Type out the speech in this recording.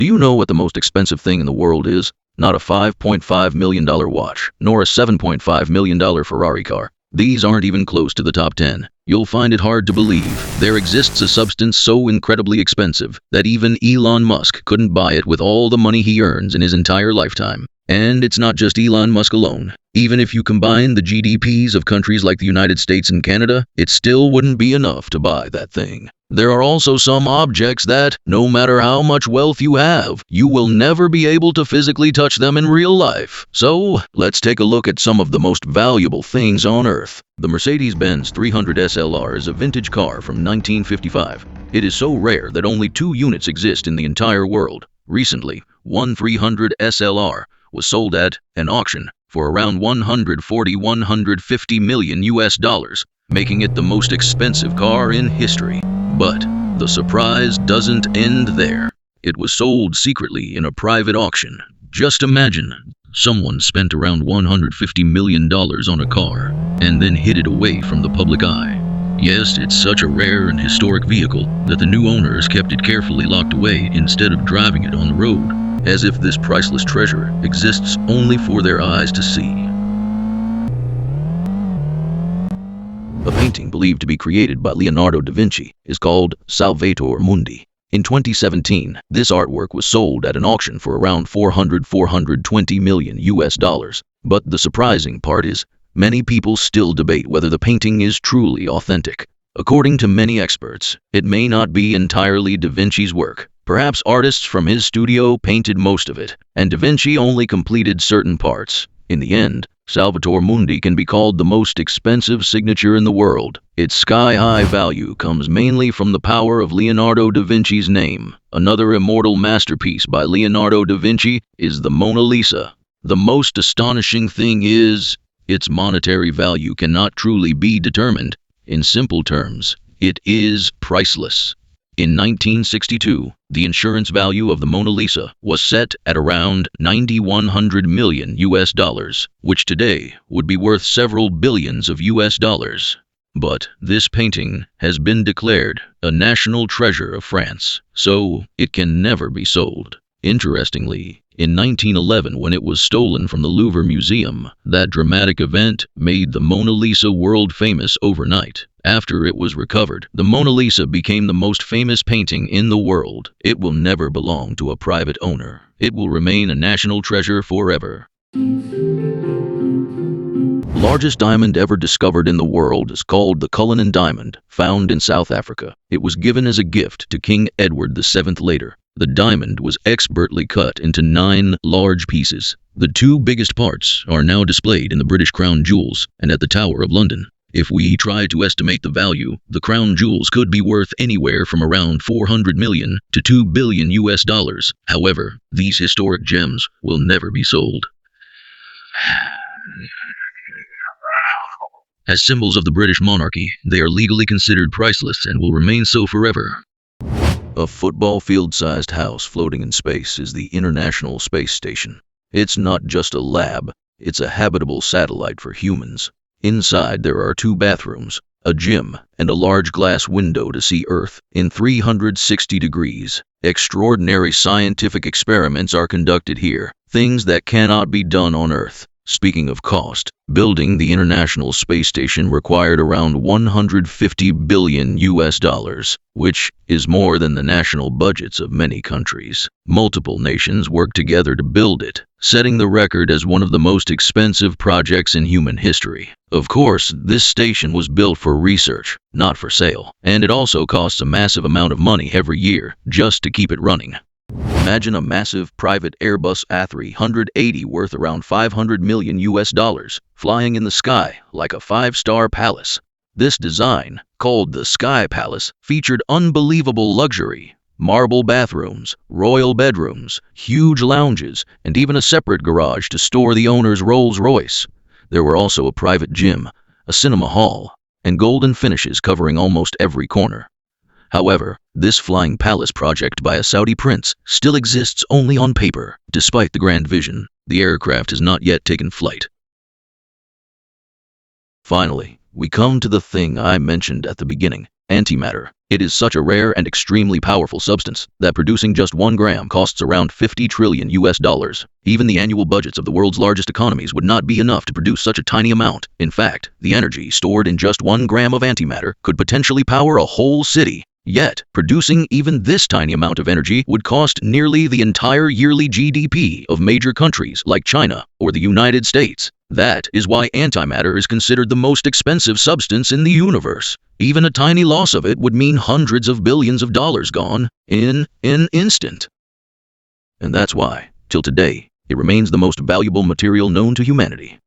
Do you know what the most expensive thing in the world is? Not a $5.5 million watch, nor a $7.5 million Ferrari car. These aren't even close to the top 10. You'll find it hard to believe. There exists a substance so incredibly expensive that even Elon Musk couldn't buy it with all the money he earns in his entire lifetime. And it's not just Elon Musk alone. Even if you combine the GDPs of countries like the United States and Canada, it still wouldn't be enough to buy that thing. There are also some objects that, no matter how much wealth you have, you will never be able to physically touch them in real life. So, let's take a look at some of the most valuable things on Earth. The Mercedes-Benz 300 SLR is a vintage car from 1955. It is so rare that only 2 units exist in the entire world. Recently, one 300 SLR was sold at an auction for around 150 million US dollars, making it the most expensive car in history. But the surprise doesn't end there. It was sold secretly in a private auction. Just imagine, someone spent around $150 million on a car and then hid it away from the public eye. Yes, it's such a rare and historic vehicle that the new owners kept it carefully locked away instead of driving it on the road, as if this priceless treasure exists only for their eyes to see. A painting believed to be created by Leonardo da Vinci is called Salvator Mundi. In 2017, this artwork was sold at an auction for around 420 million US dollars. But the surprising part is, many people still debate whether the painting is truly authentic. According to many experts, it may not be entirely da Vinci's work. Perhaps artists from his studio painted most of it, and da Vinci only completed certain parts. In the end, Salvator Mundi can be called the most expensive signature in the world. Its sky-high value comes mainly from the power of Leonardo da Vinci's name. Another immortal masterpiece by Leonardo da Vinci is the Mona Lisa. The most astonishing thing is, its monetary value cannot truly be determined. In simple terms, it is priceless. In 1962, the insurance value of the Mona Lisa was set at around 9,100 million US dollars, which today would be worth several billions of US dollars. But this painting has been declared a national treasure of France, so it can never be sold. Interestingly, in 1911, when it was stolen from the Louvre Museum, that dramatic event made the Mona Lisa world famous overnight. After it was recovered, the Mona Lisa became the most famous painting in the world. It will never belong to a private owner. It will remain a national treasure forever. Largest diamond ever discovered in the world is called the Cullinan Diamond, found in South Africa. It was given as a gift to King Edward VII later. The diamond was expertly cut into 9 large pieces. The 2 biggest parts are now displayed in the British Crown Jewels and at the Tower of London. If we try to estimate the value, the crown jewels could be worth anywhere from around 400 million to 2 billion US dollars. However, these historic gems will never be sold. As symbols of the British monarchy, they are legally considered priceless and will remain so forever. A football field-sized house floating in space is the International Space Station. It's not just a lab, it's a habitable satellite for humans. Inside there are 2 bathrooms, a gym, and a large glass window to see Earth in 360 degrees. Extraordinary scientific experiments are conducted here, things that cannot be done on Earth. Speaking of cost, building the International Space Station required around 150 billion US dollars, which is more than the national budgets of many countries. Multiple nations worked together to build it, setting the record as one of the most expensive projects in human history. Of course, this station was built for research, not for sale, and it also costs a massive amount of money every year just to keep it running. Imagine a massive private Airbus A380 worth around 500 million US dollars, flying in the sky like a 5-star palace. This design, called the Sky Palace, featured unbelievable luxury. Marble bathrooms, royal bedrooms, huge lounges, and even a separate garage to store the owner's Rolls-Royce. There were also a private gym, a cinema hall, and golden finishes covering almost every corner. However, this flying palace project by a Saudi prince still exists only on paper. Despite the grand vision, the aircraft has not yet taken flight. Finally, we come to the thing I mentioned at the beginning, antimatter. It is such a rare and extremely powerful substance that producing just 1 gram costs around 50 trillion US dollars. Even the annual budgets of the world's largest economies would not be enough to produce such a tiny amount. In fact, the energy stored in just 1 gram of antimatter could potentially power a whole city. Yet, producing even this tiny amount of energy would cost nearly the entire yearly GDP of major countries like China or the United States. That is why antimatter is considered the most expensive substance in the universe. Even a tiny loss of it would mean hundreds of billions of dollars gone in an instant. And that's why, till today, it remains the most valuable material known to humanity.